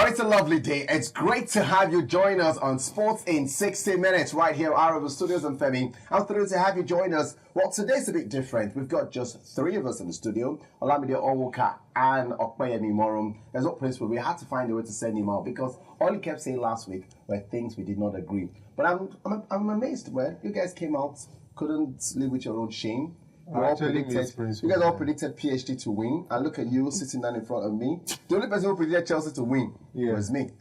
Well, it's a lovely day. It's great to have you join us on Sports in 60 Minutes right here at Iravelstudios and Femi. I'm thrilled to have you join us. Well, today's a bit different. We've got just three of us in the studio, Olamide Onwuka and Opeyemi Imoru. There's no principle. We had to find a way to send him out because all he kept saying last week were things we did not agree. But I'm amazed where you guys came out, couldn't live with your own shame. You guys all predicted PSG to win, and look at you sitting down in front of me. The only person who predicted Chelsea to win was me.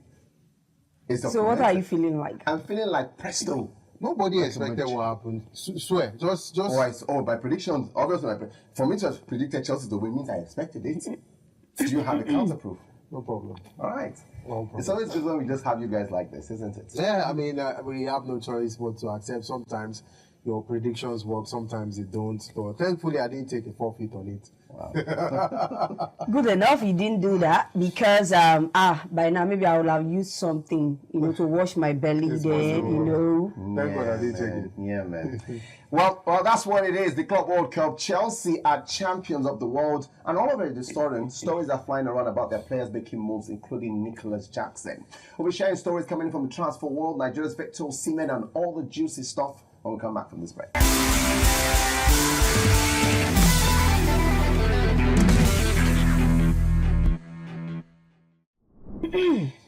So what are you feeling like? I'm feeling like presto. Nobody expected what happened. Swear, just. By predictions, obviously, for me to have predicted Chelsea to win means I expected it. Do you have a counter proof? No problem. All right. No problem. It's always good when we just have you guys like this, isn't it? Yeah, I mean, we have no choice but to accept. Sometimes your predictions work, sometimes they don't. But thankfully, I didn't take a forfeit on it. Wow. Good enough you didn't do that because by now maybe I would have used something, to wash my belly there, Thank God I didn't take it. Yeah, man. well, that's what it is. The Club World Cup. Chelsea are champions of the world, and all of it is stories are flying around about their players making moves, including Nicolas Jackson. We'll be sharing stories coming from the transfer world, Nigeria's Victor Osimhen, and all the juicy stuff when we come back from this break.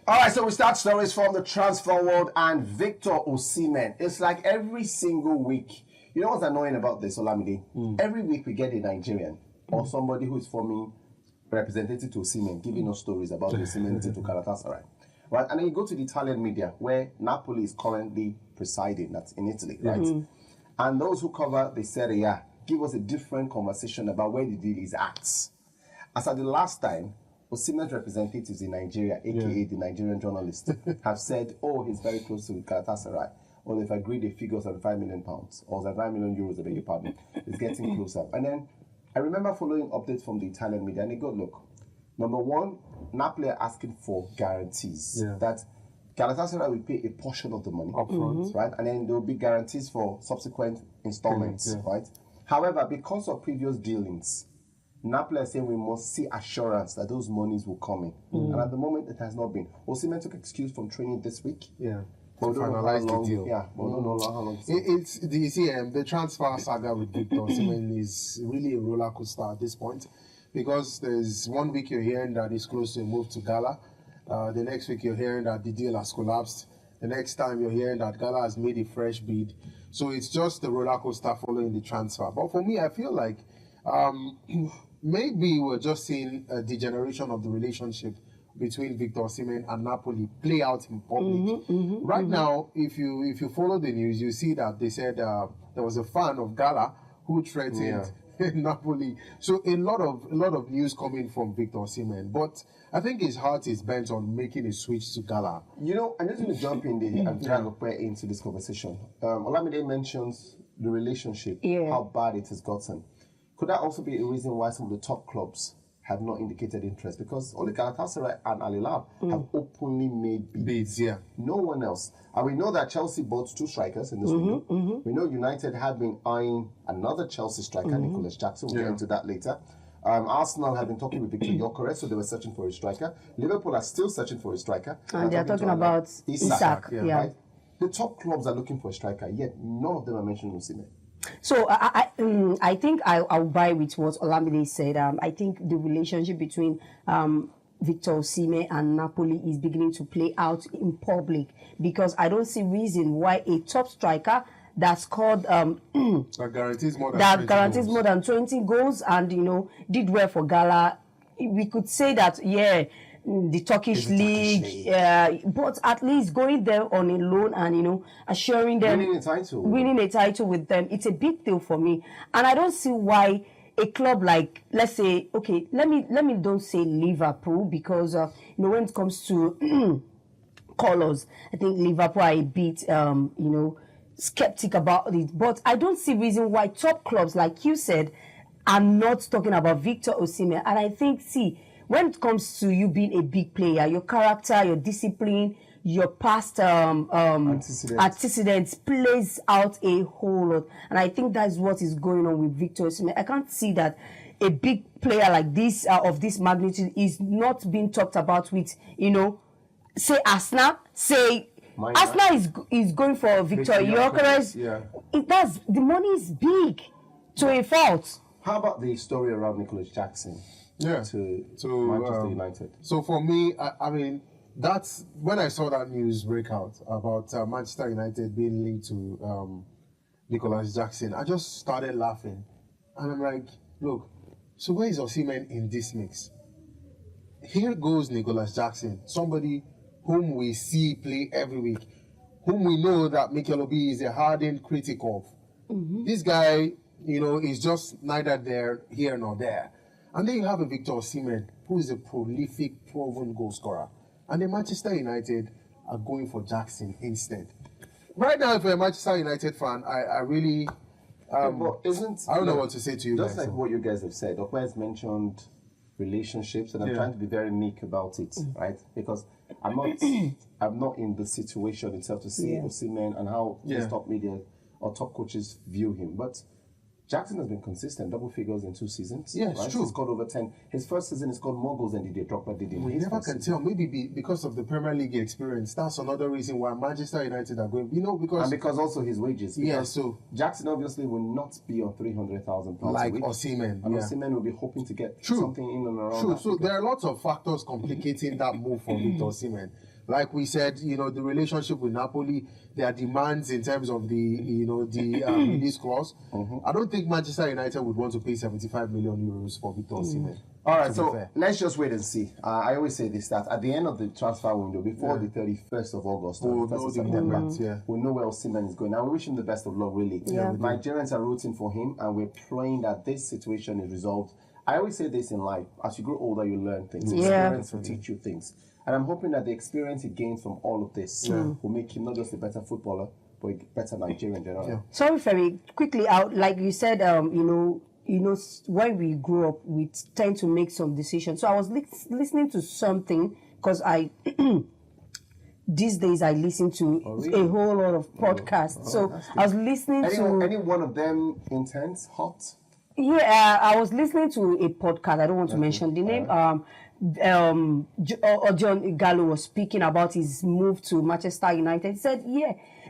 All right, so we start stories from the transfer world and Victor Osimhen. It's like every single week. You know what's annoying about this, Olamide? Every week we get a Nigerian or somebody who is forming representative to Osimhen, giving us stories about Osimhen to Galatasaray. Right? And then you go to the Italian media where Napoli is currently presiding, that's in Italy, right? And those who cover the Serie A give us a different conversation about where the deal is at. As at the last time, Osimhen's representatives in Nigeria, aka the Nigerian journalists, have said, he's very close to Galatasaray. Or they've agreed a figure of £5 million, or €5 million, I beg your pardon. It's getting closer. And then I remember following updates from the Italian media, and they go, look, number one, Napoli are asking for guarantees that Galatasaray will pay a portion of the money upfront, right? And then there will be guarantees for subsequent installments, right? However, because of previous dealings, Napoli are saying we must see assurance that those monies will come in. And at the moment, it has not been. Osimhen took excuse from training this week. Yeah. To finalize the deal. Yeah, but we don't know how long the transfer saga with Victor Osimhen is really a roller coaster at this point, because there's 1 week you're hearing that he's close to a move to Gala. The next week you're hearing that the deal has collapsed. The next time you're hearing that Gala has made a fresh bid. So it's just the roller coaster following the transfer. But for me, I feel like maybe we're just seeing a degeneration of the relationship between Victor Osimhen and Napoli play out in public. Right now, if you follow the news, you see that they said there was a fan of Gala who threatened Napoli. So a lot of news coming from Victor Osimhen, but I think his heart is bent on making a switch to Gala. I'm just going to jump in there and drag Opeyemi into this conversation. Olamide mentions the relationship, how bad it has gotten. Could that also be a reason why some of the top clubs have not indicated interest? Because only Galatasaray and Al Hilal have openly made bids. No one else. And we know that Chelsea bought 2 strikers in this window. We know United have been eyeing another Chelsea striker, Nicolas Jackson. We'll get into that later. Arsenal have been talking with Victor Osimhen, so they were searching for a striker. Liverpool are still searching for a striker. And they're talking about Isak. Right? The top clubs are looking for a striker, yet none of them are mentioning Osimhen. So I think I'll buy with what Olamide said. I think the relationship between Victor Osimhen and Napoli is beginning to play out in public, because I don't see reason why a top striker that scored that guarantees more than 20 goals and did well for Gala, we could say that the Turkish league, but at least going there on a loan and assuring them winning a title with them, it's a big deal for me. And I don't see why a club like, let's say, let me don't say Liverpool, because when it comes to colours, I think Liverpool are a bit skeptic about it. But I don't see reason why top clubs, like you said, are not talking about Victor Osimhen. And I think, when it comes to you being a big player, your character, your discipline, your past antecedents plays out a whole lot. And I think that's what is going on with Victor Osimhen. I can't see that a big player like this, of this magnitude, is not being talked about with, say Arsenal, say Why Arsenal is going for Victor Osimhen. Yeah. The money is big to a fault. How about the story around Nicolas Jackson? Yeah. To Manchester United. So for me, I mean, that's when I saw that news break out about Manchester United being linked to Nicolas Jackson. I just started laughing, and I'm like, look, so where is Osimhen in this mix? Here goes Nicolas Jackson, somebody whom we see play every week, whom we know that Mikel Obi is a hardened critic of. This guy, is just neither here nor there. And then you have a Victor Osimhen, who is a prolific, proven goal scorer. And then Manchester United are going for Jackson instead. Right now, if you're a Manchester United fan, I really... I don't know what to say to you guys. Just like what you guys have said, Okwe has mentioned relationships, and I'm trying to be very meek about it, right? Because I'm not in the situation itself to see Osimhen and how his top media or top coaches view him. But Jackson has been consistent, double figures in 2 seasons. Yeah, it's true. He's scored over 10. His first season, he scored more goals than Didier Drogba did in his never first can season. tell. Maybe because of the Premier League experience. That's another reason why Manchester United are going. Because... And because also his wages. Yeah, so... Jackson obviously will not be on £300,000 like a week. Osimhen. And Osimhen will be hoping to get something in and around. True. So there are lots of factors complicating that move for Victor Osimhen. Like we said, the relationship with Napoli, their demands in terms of the release clause. I don't think Manchester United would want to pay 75 million euros for Victor Osimhen. All right, so let's just wait and see. I always say this, that at the end of the transfer window, before the 31st of August, or the 1st of September, we'll know where Osimhen is going. Now, we wish him the best of luck, really. Yeah. Nigerians are rooting for him, and we're praying that this situation is resolved. I always say this in life, as you grow older, you learn things. Experience will teach you things. And I'm hoping that the experience he gains from all of this will make him not just a better footballer, but a better Nigerian general. Sorry, Femi, quickly out, like you said, when we grow up, we tend to make some decisions. So I was listening to something, because these days I listen to a whole lot of podcasts. So I was listening to... Any one of them intense, hot? Yeah, I was listening to a podcast. I don't want to mention the name. John Gallo was speaking about his move to Manchester United. He said,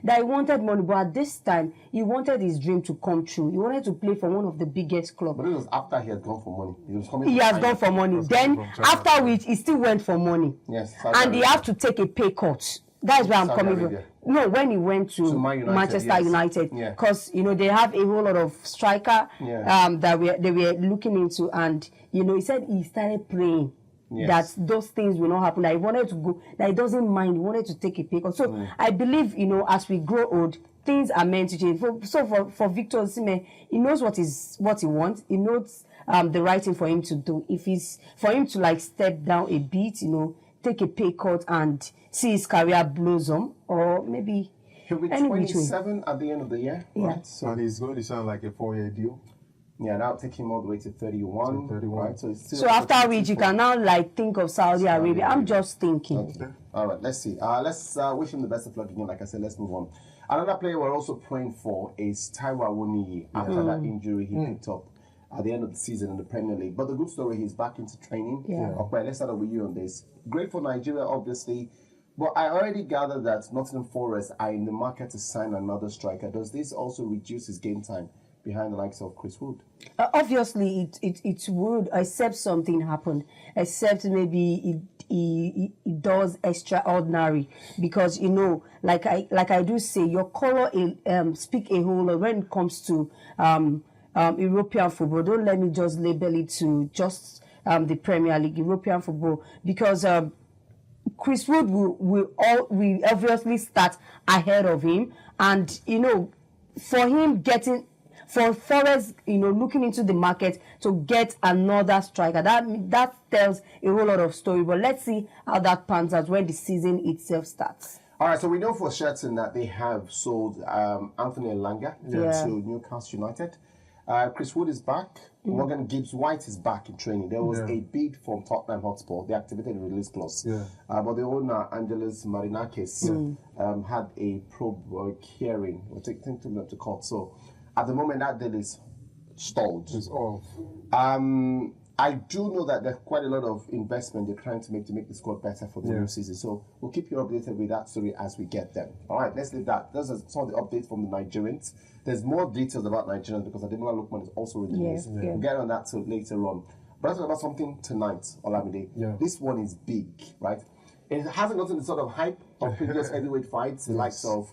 that he wanted money, but at this time, he wanted his dream to come true. He wanted to play for one of the biggest clubs. But it was after he had gone for money. He has gone for money. Then, after which, he still went for money. Yes. And he had to take a pay cut. That's where I'm coming from. No, when he went to Manchester United, because they have a whole lot of striker that they were looking into, and he said he started praying that those things will not happen. That he wanted to go, that he doesn't mind. He wanted to take a pick. So I believe as we grow old, things are meant to change. So for Victor Osimhen, he knows what he wants. He knows the right thing for him to do. If it's for him to step down a bit, take a pay cut and see his career blossom, or maybe he'll be 27 at the end of the year. Right? So, and it's going to sound like a 4-year deal. Yeah, that'll take him all the way to 31. Right? So after which you can now think of Saudi Arabia. I'm just thinking. Okay. All right, let's see. Let's wish him the best of luck again. Like I said, let's move on. Another player we're also praying for is Taiwo Awoniyi after that injury he picked up at the end of the season in the Premier League. But the good story, he's back into training. Okay, let's start with you on this. Great for Nigeria, obviously. But I already gathered that Nottingham Forest are in the market to sign another striker. Does this also reduce his game time behind the likes of Chris Wood? Obviously, it would, except something happened. Except maybe it does extraordinary. Because, like I do say, your color speak a whole lot when it comes to European football. Don't let me just label it to just the Premier League, European football. Because... Chris Wood will obviously start ahead of him, and for Forest, looking into the market to get another striker, that tells a whole lot of story. But let's see how that pans out when the season itself starts. All right, so we know for certain that they have sold Anthony Elanga to Newcastle United. Chris Wood is back. Morgan Gibbs-White is back in training. There was a bid from Tottenham Hotspur. They activated the release clause. But the owner, Angelos Marinakis, had a probe hearing. We're taking them to court. So at the moment, that deal is stalled. It's off. I do know that there's quite a lot of investment they're trying to make the squad better for the new season. So we'll keep you updated with that story as we get them. All right, let's leave that. Those are some of the updates from the Nigerians. There's more details about Nigerians because Ademola Lookman is also in the news. We'll get on that later on. But let's talk about something tonight, Olamide. This one is big, right? It hasn't gotten the sort of hype of previous heavyweight fights, the likes of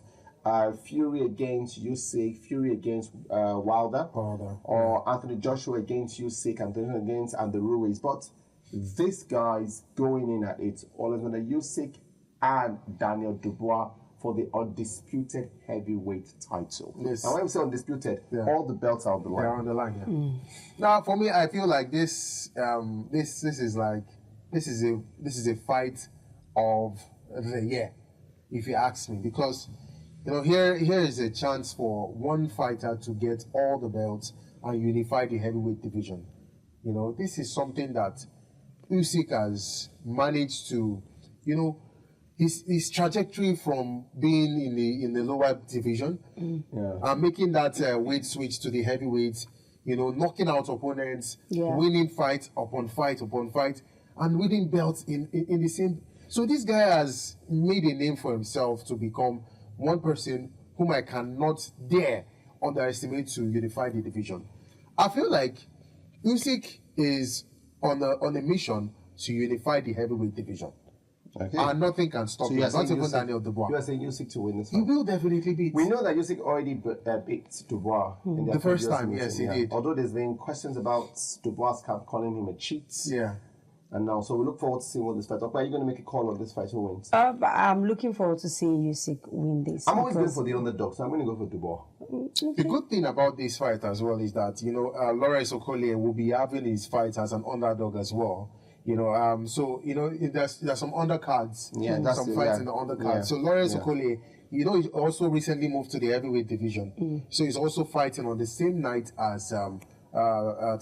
Fury against Usyk, Fury against Wilder, or Anthony Joshua against Usyk, Anthony against Andy Ruiz. But this guy's going in at it, Olamide Usyk and Daniel Dubois for the undisputed heavyweight title. Yes. And when we say undisputed, all the belts are on the line. They're on the line. Now, for me, I feel like this is a fight of the year, if you ask me, because here is a chance for one fighter to get all the belts and unify the heavyweight division. This is something that Usyk has managed to, his trajectory from being in the lower division and making that weight switch to the heavyweight, knocking out opponents, winning fight upon fight upon fight, and winning belts in the same. So this guy has made a name for himself to become one person whom I cannot dare underestimate to unify the division. I feel like Usyk is on a mission to unify the heavyweight division. Okay. And nothing can stop him. Not even Daniel Dubois. You are saying Usyk to win this fight? He will definitely beat. We know that Usyk already beat Dubois in the first time. Yes, he did. Although there's been questions about Dubois camp calling him a cheat. Yeah. And now, so we look forward to seeing what this fight. Are you going to make a call on this fight? Who wins? I'm looking forward to seeing Usyk win this. I'm always going for the underdog, so I'm going to go for Dubois. The good thing about this fight as well is that Lawrence Okolie will be having his fight as an underdog as well. There's some undercards, some fights in the undercards. Yeah. So Lawrence Okolie, he also recently moved to the heavyweight division. So he's also fighting on the same night as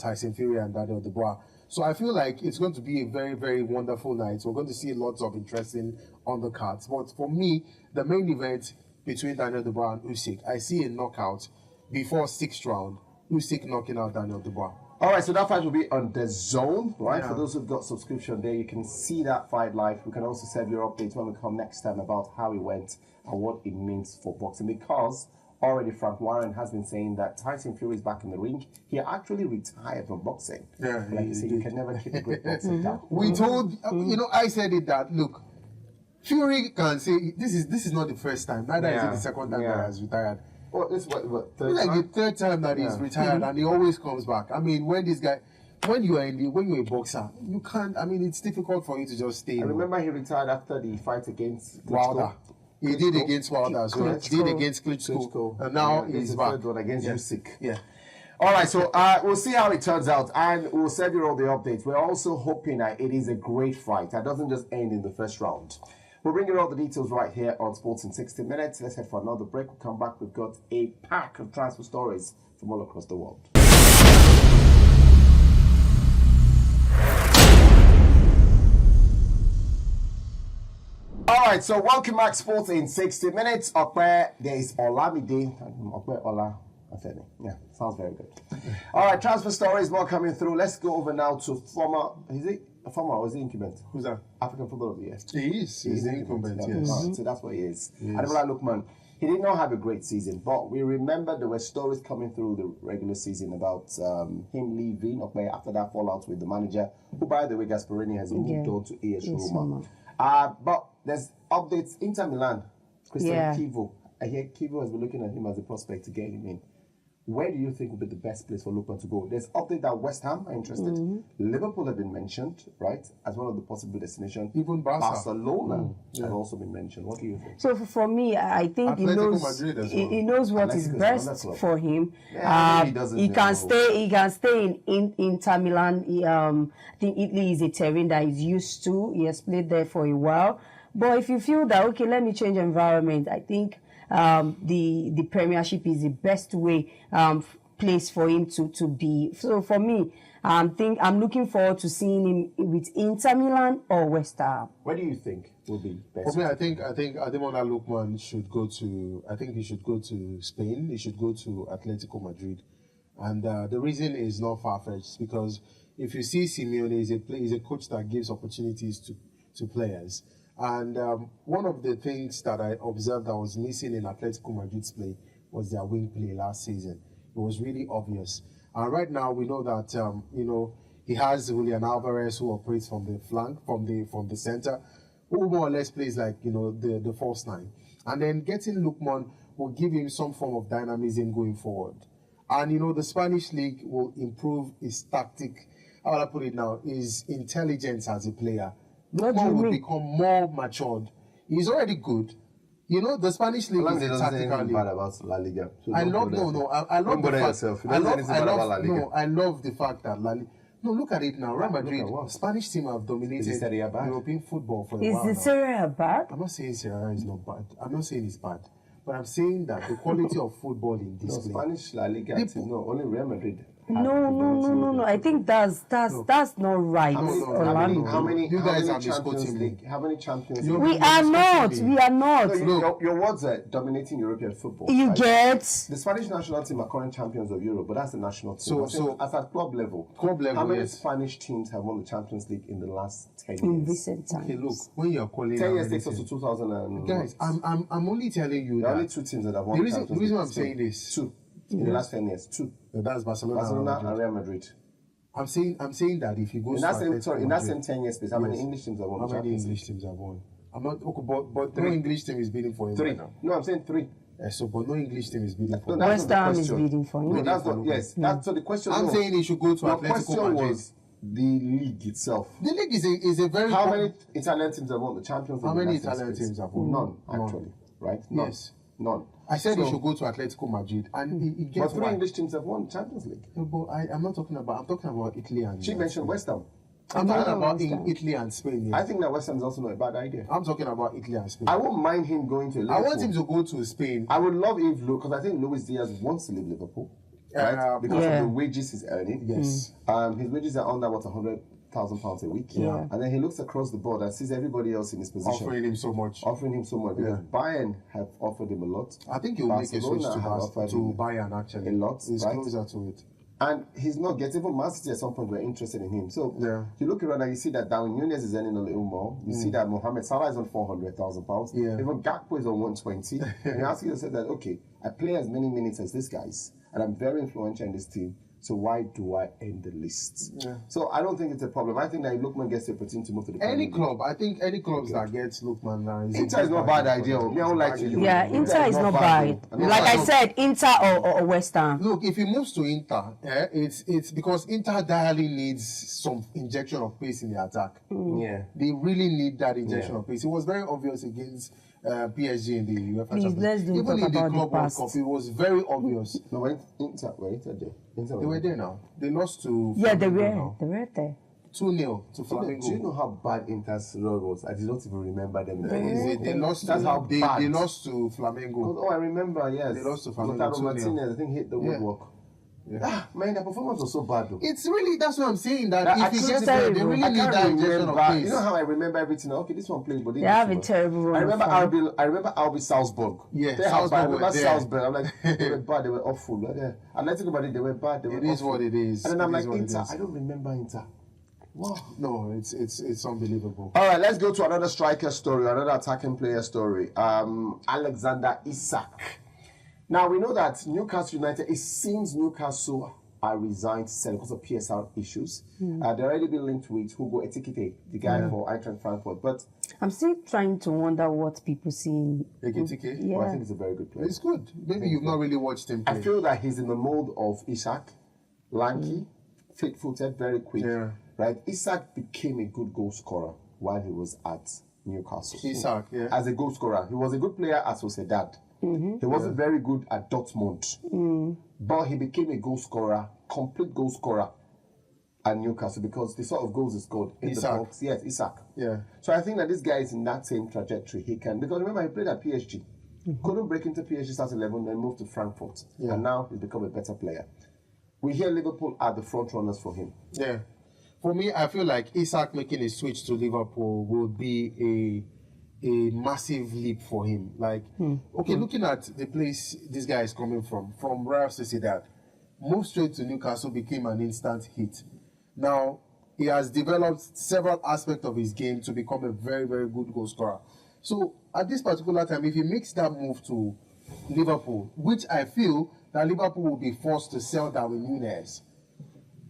Tyson Fury and Daniel Dubois. So I feel like it's going to be a very, very wonderful night. We're going to see lots of interesting undercards. But for me, the main event between Daniel Dubois and Usyk, I see a knockout before 6th round. Usyk knocking out Daniel Dubois. All right, so that fight will be on The Zone, right? For those who've got subscription there, you can see that fight live. We can also serve your updates when we come next time about how it went and what it means for boxing. Because already Frank Warren has been saying that Tyson Fury is back in the ring. He actually retired from boxing. Yeah, like you say, you can never keep a great boxing down. We told, I said it that, look, Fury can say, this is not the first time. Neither is it the second time that he has retired. Well, this what third like time? the third time that he's retired, and he always comes back. I mean, when you're a boxer, you can't. I mean, it's difficult for you to just stay. I remember he retired after the fight against Wilder. He did against Wilder as well. He did against Klitschko. And now he's back. Third one against Usyk. Yeah. All right, so we'll see how it turns out, and we'll send you all the updates. We're also hoping that it is a great fight that doesn't just end in the first round. We'll bring you all the details right here on Sports in 60 Minutes. Let's head for another break. We'll come back. We've got a pack of transfer stories from all across the world. All right, so welcome back, Sports in 60 Minutes. Up there is Olamide. Ola. Yeah, sounds very good. All right, transfer stories more coming through. Let's go over now to former, or is he incumbent? Who's that? African Footballer of the Year. He is. He's the incumbent, yes. Right, so that's what he is. Ademola Lookman, he did not have a great season, but we remember there were stories coming through the regular season about him leaving after that fallout with the manager, who, by the way, Gasperini has moved on to AS Roma. But there's updates. Inter Milan, Christian Kivo. I hear Kivo has been looking at him as a prospect to get him in. Where do you think would be the best place for Lookman to go? There's update that West Ham are interested. Liverpool have been mentioned, right, as one of the possible destinations. Even Barcelona have also been mentioned. What do you think? So for me, I think he knows what is best for him. Yeah, he can stay in Inter Milan. I think Italy is a terrain that he's used to. He has played there for a while. But if you feel that, okay, let me change environment, I think the Premiership is the best way place for him to be. So for me, I'm looking forward to seeing him with Inter Milan or West Ham. Where do you think will be best? For me, I think Ademola Lookman should go to. I think he should go to Spain. He should go to Atletico Madrid, and the reason is not far-fetched because if you see Simeone, he's a coach that gives opportunities to players. And one of the things that I observed that was missing in Atletico Madrid's play was their wing play last season. It was really obvious. And right now we know that he has Julian Alvarez, who operates from the flank, from the center, who more or less plays like the false nine. And then getting Lookman will give him some form of dynamism going forward. And the Spanish league will improve his tactic. How would I put it now? His intelligence as a player. Lookman will become more matured. He's already good. The Spanish league is a tactical league. Bad about La Liga. So I love the fact that La Liga. No, look at it now. Real Madrid, Spanish team have dominated European football for a while. Is the Serie A bad? I'm not saying Serie A is not bad. I'm not saying it's bad. But I'm saying that the quality of football in this league. Spanish La Liga team, only Real Madrid. No. I think that's not right. How many you guys are Champions League? How many Champions League? We are not. No, your words are dominating European football. You get the Spanish national team are current champions of Europe, but that's the national team. So as at club level, how many Spanish teams have won the Champions League in the last 10 years? In recent times. Okay, look, when you're calling 10 years takes us to 2000 and guys, I'm only telling you there are that only two teams that have won the Champions League. The reason I'm saying this, two in the last 10 years, two. That's Barcelona and Real Madrid. I'm saying that if you go in that same 10 years space, how many English teams have won? How many English teams have won? I'm not but no English team is bidding for him. Three. Right now. No, I'm saying three. But no English team is bidding for him. West Ham is bidding for him. No, that's not. Yes, that's so the question. I'm saying he should go to Atletico Madrid. The question was the league itself. The league is a very. How many Italian teams have won the Champions League? How many Italian teams have won? None, actually. Right? None. Yes. None. I said he should go to Atletico Madrid, and he gets. But three English teams have won the Champions League. No, but I'm talking about Italy and. She mentioned West Ham. I'm talking about in Italy and Spain. Yes. I think that West Ham is also not a bad idea. I'm talking about Italy and Spain. I won't mind him going to Liverpool. I want him to go to Spain. I would love if because I think Luis Diaz wants to leave Liverpool, right? Because of the wages he's earning. Yes. His wages are under £100,000 a week. Yeah. And then he looks across the board and sees everybody else in his position Offering him so much. Because Bayern have offered him a lot. I think he'll make a switch to Bayern actually. A lot. He's closer to it. And he's not getting, even Man City at some point were interested in him. So you look around and you see that Darwin Núñez is earning a little more. You see that Mohamed Salah is on £400,000. Yeah. Even Gakpo is on 120. And you ask yourself that, okay, I play as many minutes as these guys, and I'm very influential in this team. So why do I end the list? Yeah. So I don't think it's a problem. I think that if Lookman gets the opportunity to move to the any club, I think any clubs that gets Lookman now. Inter is not a bad idea. Me, I don't like to. Yeah, Inter is not bad. Like I said, Inter or West Ham. Look, if he moves to Inter, it's because Inter direly needs some injection of pace in the attack. Yeah, they really need that injection of pace. It was very obvious against PSG in the UEFA Please, Champions let's don't Even talk in the about Club the World past. Cup, it was very obvious. No, Inter there. They were there now. They lost to Yeah, they Flamengo were now. there. 2-0 to Flamengo. Do you know how bad Inter's road was? I did not even remember them. They lost. That's how bad. They lost to Flamengo. Oh, I remember. Yes, They lost to Flamengo. Lautaro Martinez, I think, hit the woodwork. Man, the performance was so bad though. It's really, that's what I'm saying. That I if he couldn't gets tell there, you. they really I need can't that injection of remember. pace. You know how I remember everything? Okay, this one played, but They have a terrible run. I remember RB Salzburg. Yeah, I Salzburg remember were there. Salzburg. I'm like, they were bad. They were awful. Atletico Madrid, they were bad. They were It is awful. what it is. And then I'm It like, is what it Inter. is. I don't remember Inter. Wow. No, it's unbelievable. All right, let's go to another striker story, another attacking player story. Alexander Isak. Now, we know that Newcastle United, it seems Newcastle are resigned to sell because of PSR issues. They've already been linked with Hugo Ekitike, the guy for Eintracht Frankfurt. But I'm still trying to wonder what people see in Ekitike? Yeah. well, I think he's a very good player. It's good. Maybe you've not really watched him play. I feel that he's in the mold of Isak, lanky, fleet-footed, very quick. Yeah. Right? Isak became a good goal scorer while he was at Newcastle. Isak, yeah. As a goal scorer. He was a good player at Sociedad. He wasn't very good at Dortmund. But he became a goal scorer, complete goal scorer at Newcastle because the sort of goals he scored in the box. Yes, Isak. Yeah. So I think that this guy is in that same trajectory. He can, because remember, he played at PSG. Couldn't break into PSG start 11, then moved to Frankfurt. Yeah. And now he's become a better player. We hear Liverpool are the front runners for him. Yeah. For me, I feel like Isak making a switch to Liverpool will be a massive leap for him. Like, looking at the place this guy is coming from Real Sociedad, moved straight to Newcastle became an instant hit. Now, he has developed several aspects of his game to become a very, very good goal scorer. So, at this particular time, if he makes that move to Liverpool, which I feel that Liverpool will be forced to sell Darwin Núñez,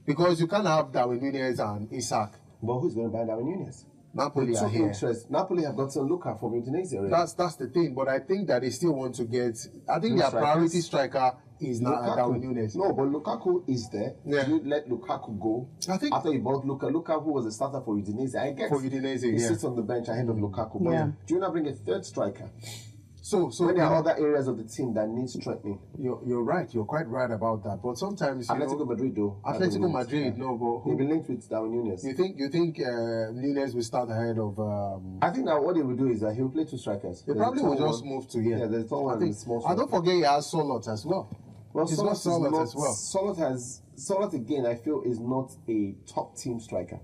because you can't have Darwin Núñez and Isak. But who's going to buy Darwin Núñez? Napoli are here. Napoli have got some looker from Indonesia already. That's the thing, but I think that they still want to get. I think their priority striker is not Darwin Núñez. No, but Lukaku is there. Yeah. You let Lukaku go. I think after you bought Lukaku was a starter for Udinese. I guess for Udinese, he sits on the bench ahead of Lukaku. But do you not bring a third striker? So when there are other areas of the team that need strengthening. You're right. You're quite right about that. But sometimes Atletico Madrid, though. Atletico Madrid, no, but he'll be linked with Darwin Núñez. You think Núñez will start ahead of? I think that what he will do is that he'll play two strikers. They probably will just move to Yeah, there's tall one and small striker. I don't forget he has Solot as well. Well, he's got Solot as well. Solot again, I feel, is not a top team striker.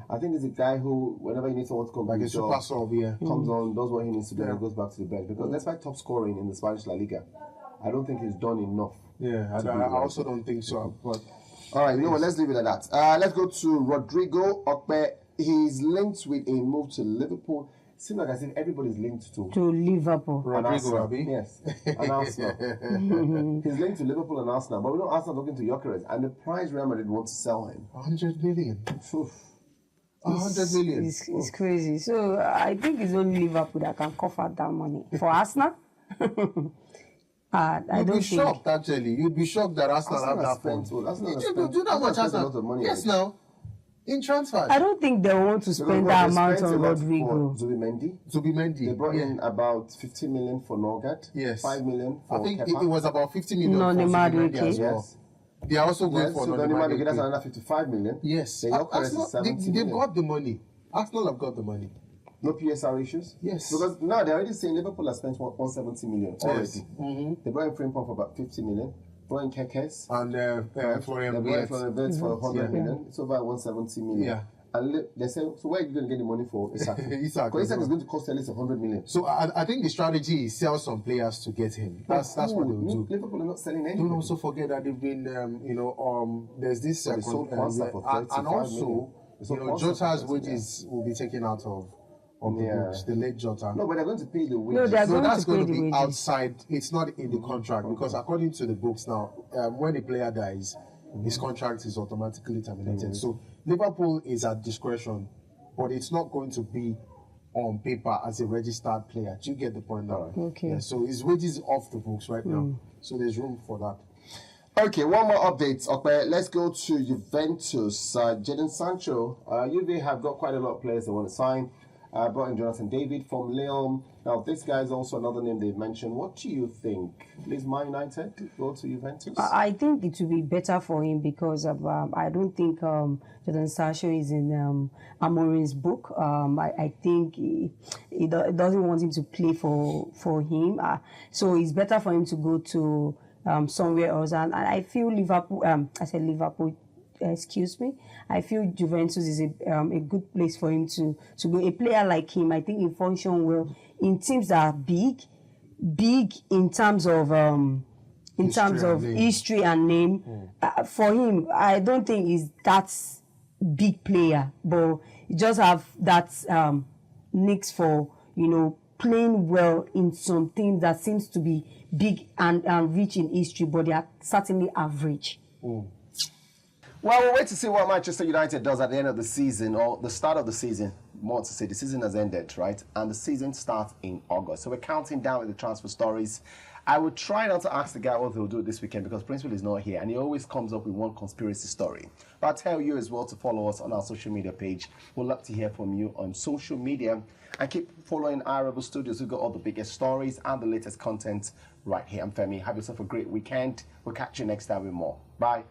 I think he's a guy who, whenever he needs someone to come back, like a super sub, comes on, does what he needs to do, and goes back to the bench. Because despite top scoring in the Spanish La Liga, I don't think he's done enough. Yeah, I also don't think so. But all right, let's leave it at that. Let's go to Rodrygo. He's linked with a move to Liverpool. Seems like as if everybody's linked to Liverpool. Rodrygo, Abi? Yes, and Arsenal. He's linked to Liverpool and Arsenal, but we know Arsenal looking to Gyökeres, and the price Real Madrid want to sell him. 100 million. 100 million. It's crazy. So I think it's only Liverpool that can cover that money. For Arsenal, You'd be shocked, actually. You'd be shocked that Arsenal have that fund. Do that much Arsenal? Yes, now. In transfers. I don't think they want to spend that amount on Rodrygo. Zubimendi. They brought in about 50 million for Norgard. Yes. 5 million for I think Kepa. it was about 50 million for Zubimendi as well. Yes. They are also going for Nonimadu. That's another 55 million. Yes. They've got the money. Arsenal have got the money. No PSR issues? Yes. Because now they're already saying Liverpool has spent 170 million already. Yes. They brought in Frimpong for about 50 million. Brought in Kekes. And Florian Wirtz for 100 million. It's over 170 million. Yeah. And they say, so where are you going to get the money for Isak? Isak. Because Isak is going to cost at least 100 million. So I think the strategy is sell some players to get him. That's what they'll do. Liverpool are not selling anything. Don't also forget that they've been, there's this and also, Jota's wages will be taken out of the books, the late Jota. No, but they're going to pay the wages. No, that's going to be outside. It's not in the contract because according to the books now, when a player dies, his contract is automatically terminated. So Liverpool is at discretion, but it's not going to be on paper as a registered player. Do you get the point now? Okay. Yeah, so his wages off the books right now. So there's room for that. Okay, one more update. Okay, let's go to Juventus. Jadon Sancho. Juve have got quite a lot of players they want to sign. Brought in Jonathan David from Lyon. Now, this guy is also another name they've mentioned. What do you think? Please, Man United go to Juventus? I think it will be better for him because of, I don't think Jadon Sancho is in Amorim's book. I think he doesn't want him to play for him. So it's better for him to go to somewhere else. And I feel Liverpool, excuse me. I feel Juventus is a good place for him to go. A player like him, I think he function well in teams that are big in terms of history and name. For him, I don't think he's that big player, but he just have that nicks for playing well in some teams that seems to be big and rich in history, but they are certainly average. Well, we'll wait to see what Manchester United does at the end of the season, or the start of the season. More to say, the season has ended, right? And the season starts in August. So we're counting down with the transfer stories. I would try not to ask the guy what he'll do this weekend because Principal is not here and he always comes up with one conspiracy story. But I'll tell you as well to follow us on our social media page. We'd love to hear from you on social media. And keep following Iravelstudios. We've got all the biggest stories and the latest content right here. I'm Femi. Have yourself a great weekend. We'll catch you next time with more. Bye.